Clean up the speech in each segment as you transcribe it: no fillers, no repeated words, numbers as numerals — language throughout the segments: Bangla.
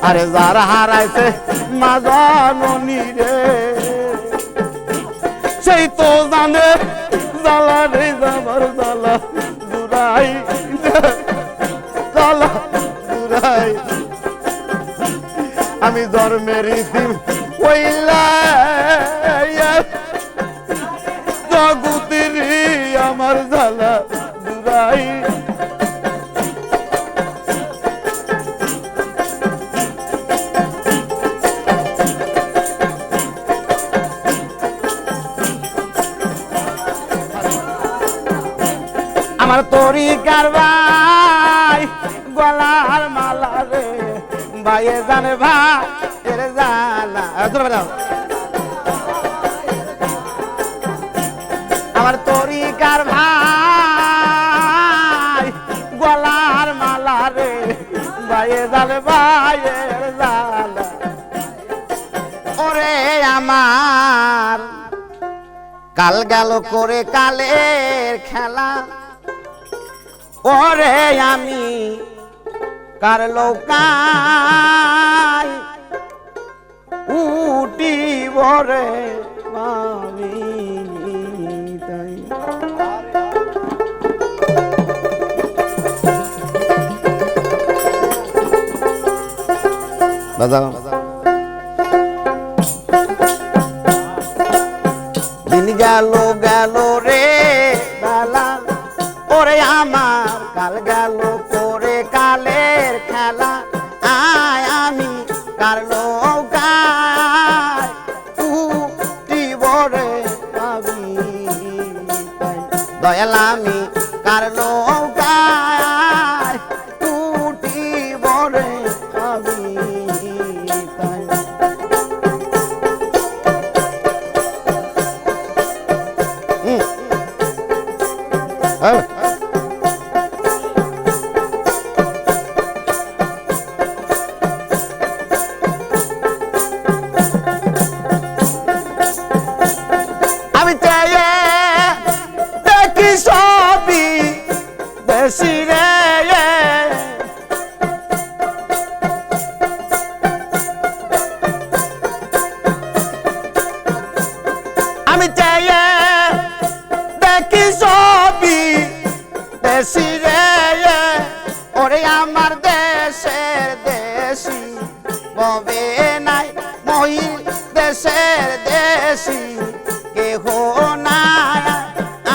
আরে যারা হারাইছে মা জননী রে সেই তো জানে জ্বালা রে যাবার জ্বালা জুড়াই জ্বালা জুড়াই আমি জন্মের ইতিম হইলা জগতের আমার জ্বালা জুড়াই আমার তরিকার ভাই গলার মালা রে ভাইয়ে জানে ভাই এর জানা আমার তরিকার ভাই গলার মালা রে ভাইয়ে জানে ভাইয়ের জানা ওরে আমার কাল গেল করে কালের খেলা ওরে আমি কার লৌকায় উটি বরে আমি তাই বাজাও দিন গেল গেল রে বেলা ওরে আমার কাল গেল করে কালের খেলা আয় আমি কার নৌকায় উঠিব রে আমি দয়াল আমি কার নৌকায় উঠিব রে আমি আমি চাইয়ে দেখি সবই বেশি রে আমি চাইয়ে দেখি সবই দেশি রে ওরে আমার দেশের দেশি ববে নাই মহিল দেশের দেশি কেহ নাই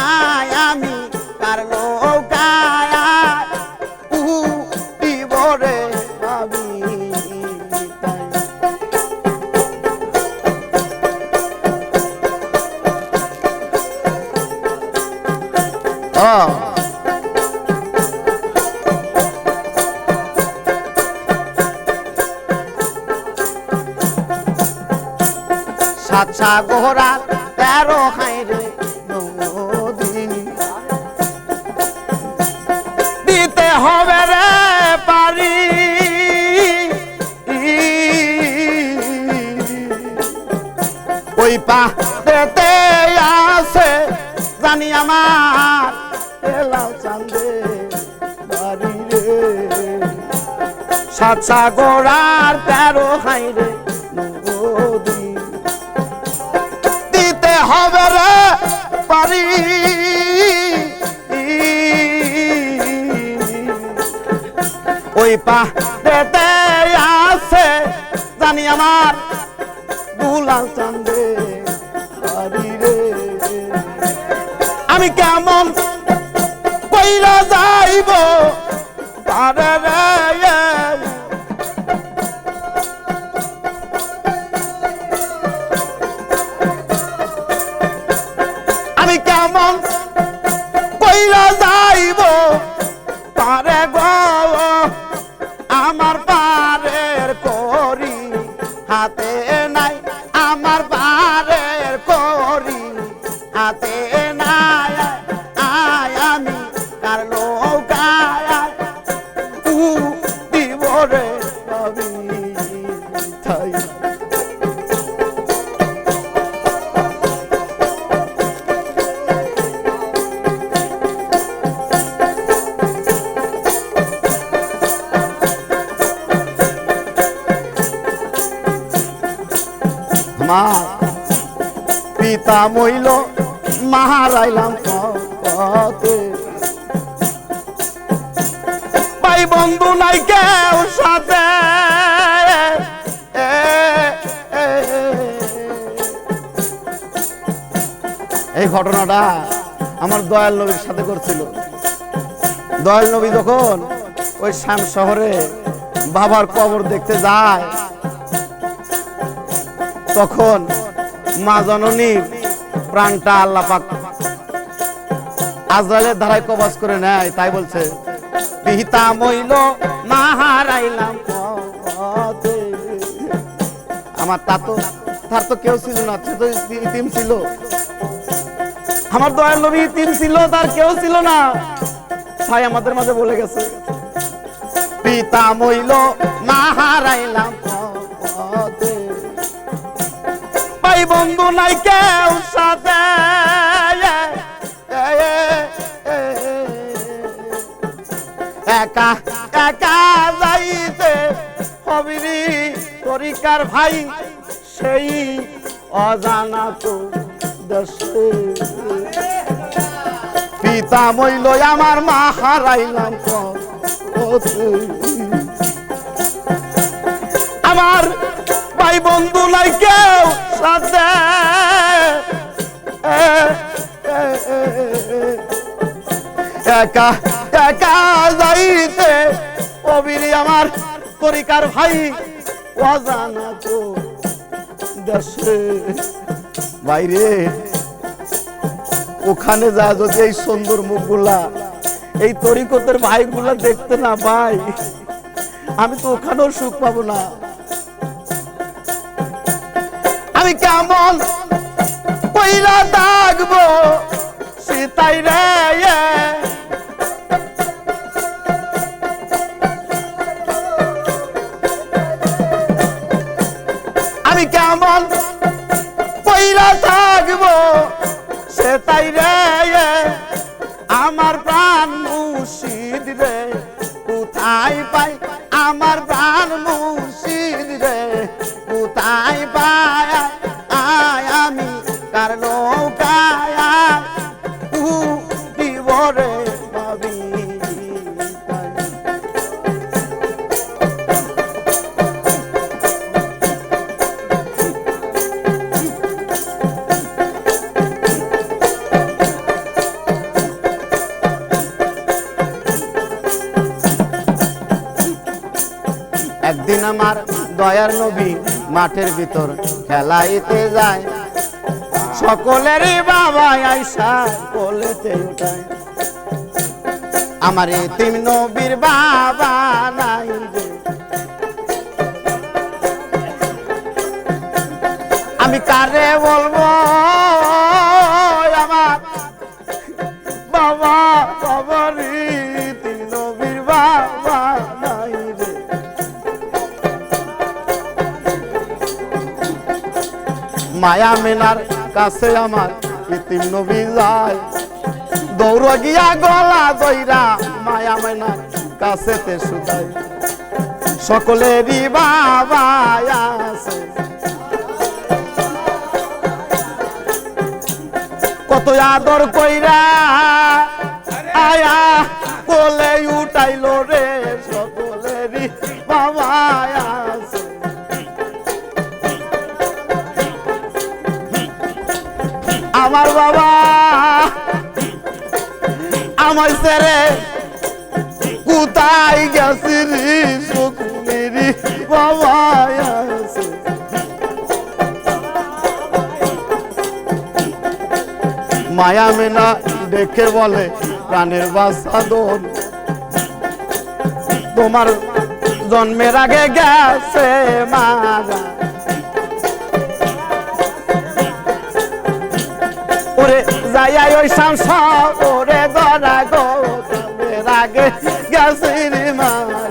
আয় আমি কার নৌকায় উঠিব রে ভাবি সাত সাগরা 13 হাইরে নদী দিতে হবে রে পারি ওই পাতে আছে জানি আমার লাল চান্দে বাড়ি রে সাত সাগরার 13 হাইরে নদী দিতে হবে রে পারি ওই পাতে আছে জানি আমার দুলাল চান্দে বাড়ি রে আমি কেমন কইরা যাইব পারে রে আমি কেমন কইরা যাইব পারে গো আমার পারের করি হাতে নাই আমার পারের করি হাতে নাই আয় আমি কার নৌকায় দিব পিতা মইল মা হারাইলাম পথে ভাই বন্ধু নাই কেউ সাথে এই ঘটনাটা আমার দয়াল নবীর সাথে করছিল। দয়াল নবী যখন ওই শ্যাম শহরে বাবার কবর দেখতে যায় তখন মা জননীর প্রাণটা আল্লাহ পাক আজরাইলের ধারায় কবজ করে নেয়। তাই বলছে পিতা মইল মা হারাইলাম পথে। আমার তার তো কেউ ছিল না, সে তো ইতিম ছিল। আমার দয়াল নবী ইতিম ছিল, তার কেউ ছিল না। ভাই আমাদের মাঝে বলে গেছে পিতা মইল মা হারাইলাম পথে ভাই বন্ধু নাই কেউ সাথে একা একা যাইতে হবিরি তরিকার ভাই সেই অজানা তো দেশে পিতা মইল আমার মা হারাইলাম পথে আমার ভাই বন্ধু নাই কেউ সাথে একা একা যাইতে কবিরি আমার তরিকার ভাই অজানা তো দেশে বাইরে ওখানে যা যদি এই সুন্দর মুখগুলা এই তরিকতের ভাইগুলা দেখতে না পাই আমি তো ওখানেও সুখ পাবো না। আমি কেমন কইরা থাকবো সীতাই রে আমি কেমন কইরা থাকবো সেটাই রে আমার প্রাণ মুর্শিদ রে কোথায় পাই আমার প্রাণ মুর্শিদ রে কোথায় পাই আমি কার নৌকায় দিবরে পাবি একদিন আমার দয়ার নবী মাঠের ভিতর খেলাইতে যায় সকলেরই বাবা আইসা কোলেতে উঠায় আমার এতিম নবীর বাবা নাই রে আমি কারে বলবো আমার বাবা বাবারি এতিম নবীর বাবা নাই রে মায়া মেনার কাছে আমার ইতিম নবী যায় দৌড় গিয়া গলা দইরা মায়া মেনার কাছেতে শুধাই সকলেরই বাবা আছে কত আদর কইরা আয়া কোলে উঠাইলো রে সকলেরই বাবা আছে আমার বাবা আমার ছেড়ে কোথায় গেছি রে সকলেরই বাবা আছে মায়া মেনা দেখে বলে প্রাণের বাসাদন তোমার জন্মের আগে গেছে মারা ওরে যাই ওই সংসা ওরে ধরা গো জন্মের আগে গেছে রে মারা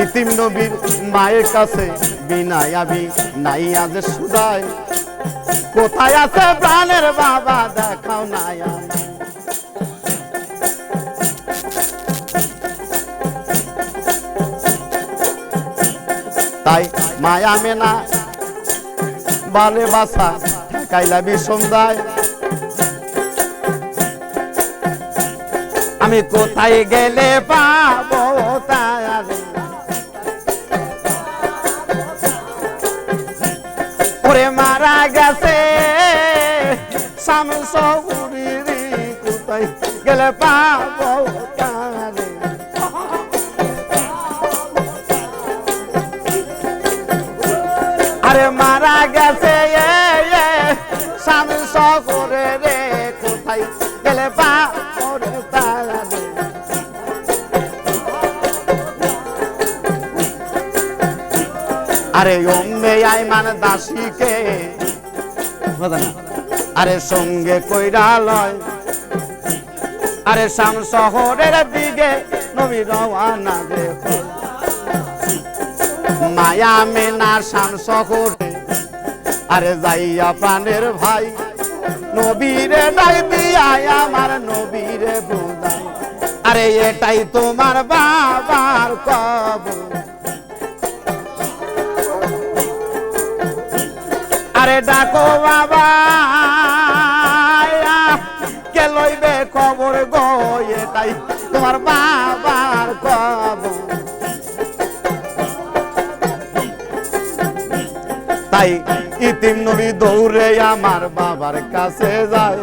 ইতিম নবীর মায়ের কাছে বিনাই আমি নাই আজ সুদাই কোথায় আছে প্রাণের বাবা দেখাও নাই তাই মায়া মেনা বালে বাসা কাইলা বিষন্দায় আমি কোথায় গেলে পাবো তারে ওরে মারা গেছে শামসুরি কোথায় গেলে পাবো তারে আরে মারা গেছে শামসুরি রে কোথায় গেলে পাবো তারে আরে অম্মে আইমান দাসীকে আরে সঙ্গে কইরা লয় আরে শাম শহরের দিকে নবী রওয়ানা দেখো মায়া মেনা শাম শহরে আরে যাইয়া প্রাণের ভাই নবীরে ডাই দিয়া আমার নবীরে বুঝাই আরে এটাই তোমার বাবার কবর আরে ডাকো বাবা কে লইবে খবর গো এটাই তোমার বাবার খবর তাই ইতিম নবী দৌড়ে আমার বাবার কাছে যায়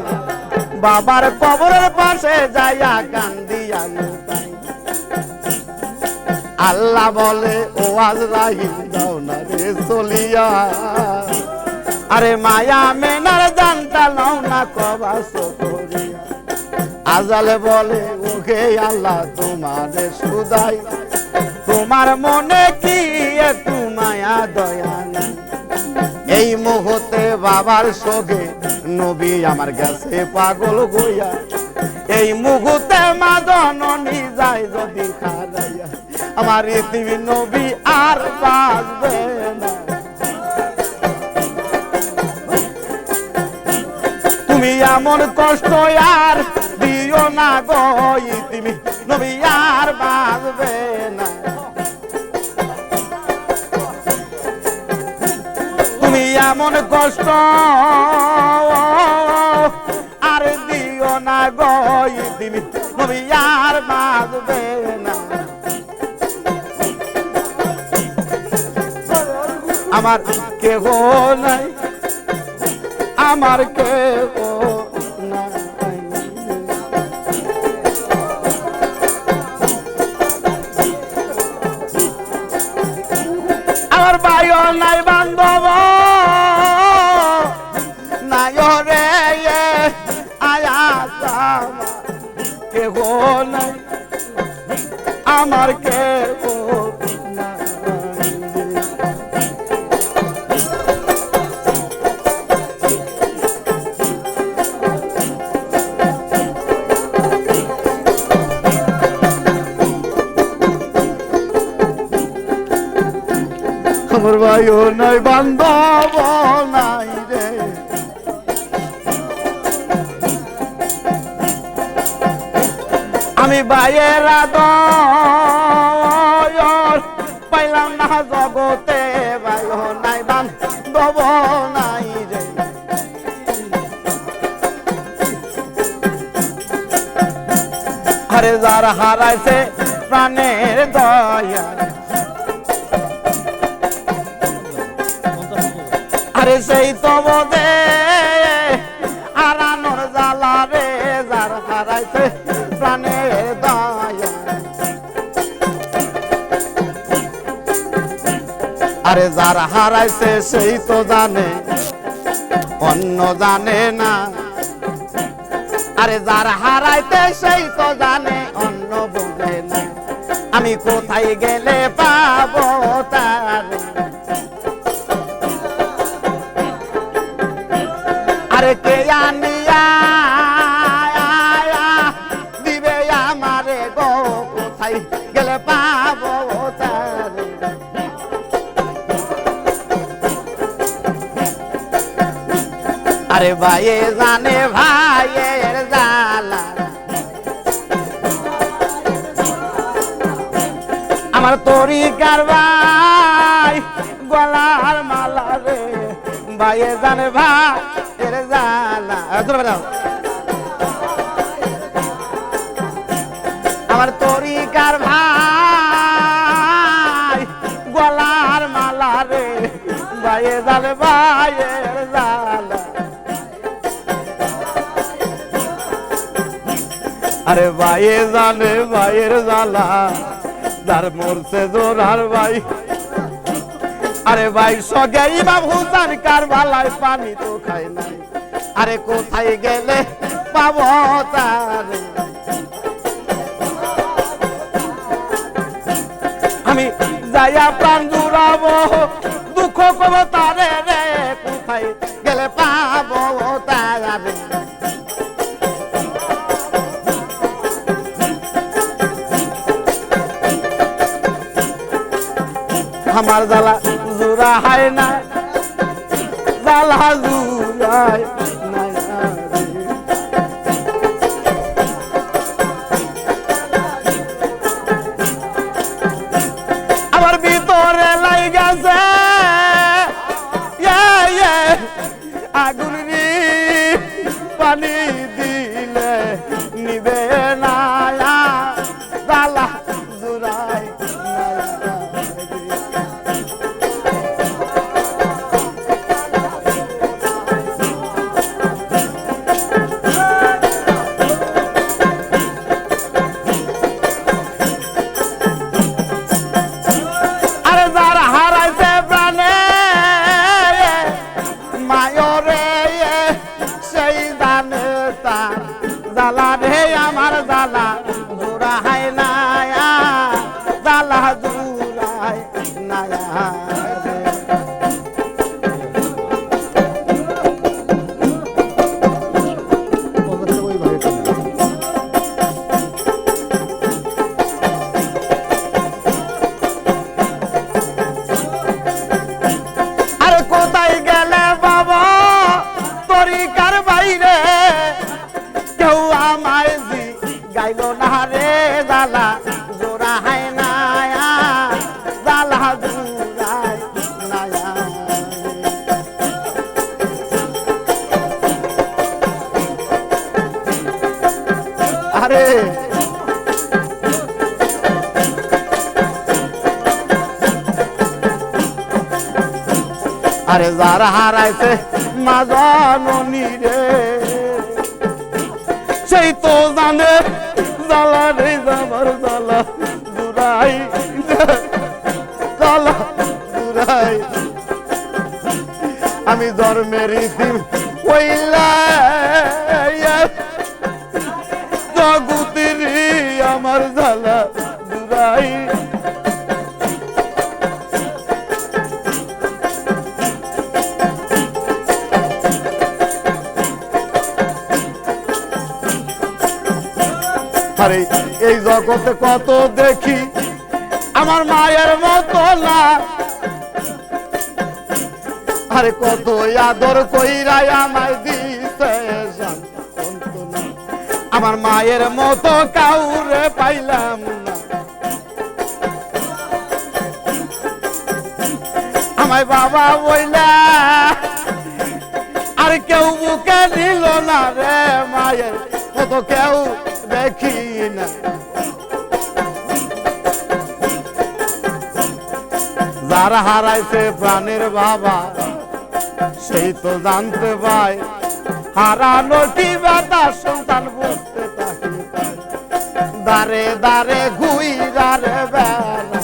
বাবার কবরের পাশে যাইয়া কান্দিয়া লুটাই আল্লাহ বলে ও আজরাইল দাও না রে চলিয়া আরে মায়া মেনার জানটা লও না কবাস করিয়া আজালে বলে ওকে আল্লাহ তোমারে সুদাই তোমার মনে কি একটু মায়া দয়া নাই এই মুহূর্তে বাবার সঙ্গে নবী আমার গেছে পাগল হইয়া এই মুহূর্তে মা জননী যায় যদি খারাইয়া আমার ইতিম নবী আর বাঁচবে না তুমি এমন কষ্ট আর দিও না গো তুমি নবী আর বাঁচবে না তুমি এমন কষ্ট আর দিও না গো তুমি নবী আর বাঁচবে না আমার কেহ নাই আমার কেহ নাই আমার ভাইও নাই বান্ধব নাই রে আয়া কেহ নাই আমার কেহ আমার ভাইও নাই বান্ধব নাই রে আমি ভাইয়ের আদর পাইলাম না জগতে ভাইও নাই বান্ধব নাই রে আরে যার হারাইছে প্রাণের দয়া আরে সেই তো বোধে হারানোর জ্বালা রে যার হারাইছে প্রাণের দয়া আরে যার হারাইছে সেই তো জানে অন্য জানে না আরে যার হারাইতে সেই তো জানে অন্য বোঝে না আমি কোথায় গেলে পাবো তারে আরে কে আনিয়া দিবে আমারে গো কোথায় গেলে পাবো তারে আরে ভাইয়ে জানে ভাইয়ের জ্বালা আমার তরিকার ভাই গলার মালা রে ভাইয়ে জানে ভাইয়ের জ্বালা আমার তরিকার ভাই গলার মালা রে ভাইয়ে জানে ভাইয়ের জ্বালা আরে ভাইয়ে জানে ভাইয়ের জ্বালা যার মরছে জোরার ভাই আরে ভাই সগে ইমাম হুসাইন কারবালায় পানি তো খায় নাই আরে কোথায় গেলে পাবো তারে আমি যাইয়া প্রাণ জুড়াবো দুঃখ কব তারে রে কোথায় গেলে পাবো তারে আমার জ্বালা জোড়া হয় না জ্বালা জুড়ায় না আমার ভিতরে লাইগাছে আগুন রে পানি দিলে নিবে না জ্বালা জোড়ায় জ্বালা রে আমার জ্বালা জোড়া হয় না জ্বালা জোড়ায় না আরে কোথায় গেলে বাবা তরিকার বাইরে কেউ আমায় গাইল না রে জ্বালা জোড়া হয় না জ্বালা জোড়ায় না আরে আরে যারা হারাইছে মা জননী রে সেই তো জানে জ্বালা রে আমার জ্বালা জুড়াই জ্বালা জুড়াই আমি জন্মের ইতিম হইলা জগতের আমার জ্বালা জুড়াই আরে এই জগতে কত দেখি আমার মায়ের মতো না আরে কত আদর কইরা আমায় দিতে আমার মায়ের মতো কাউরে পাইলাম না আমায় বাবা বইলা আর কেউ বুকে নিল না রে মায়ের মতো কেউ দেখি না যারা হারাইছে প্রাণের বাবা সেই তো জানতে পাই হারানো কি ব্যথা সন্তান বুঝতে থাকি দারে দারে ঘুইরা রে বেলা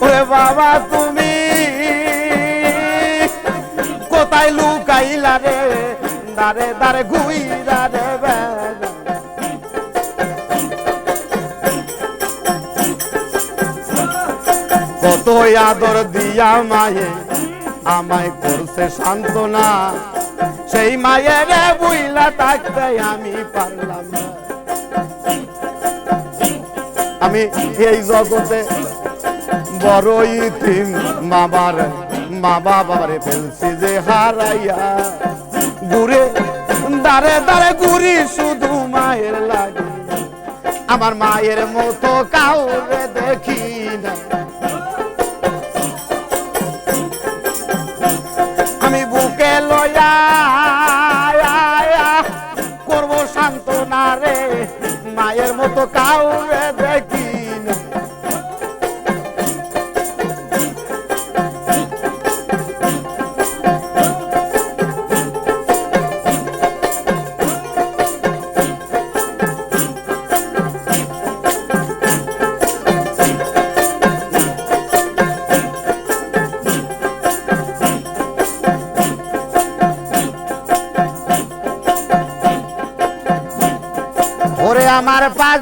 ওরে বাবা তুমি কোথায় লুকাইলা রে দারে দারে ঘুইরা রে বেলা কত আদর দিয়া মায়ে আমায় করছে সান্ত্বনা সেই মায়ের বুইলা থাকতে আমি পারলাম না আমি এই জগতে বড় ইতিম মা বাবারে ফেলছি যে হারাইয়া ঘুরে দারে দারে ঘুরি শুধু মায়ের লাগে আমার মায়ের মতো কাউরে দেখি না। আমি বুকে লয়া করবো সান্ত্বনা রে, মায়ের মতো কাউরে দেখি না। ওরে আমার পাঁচ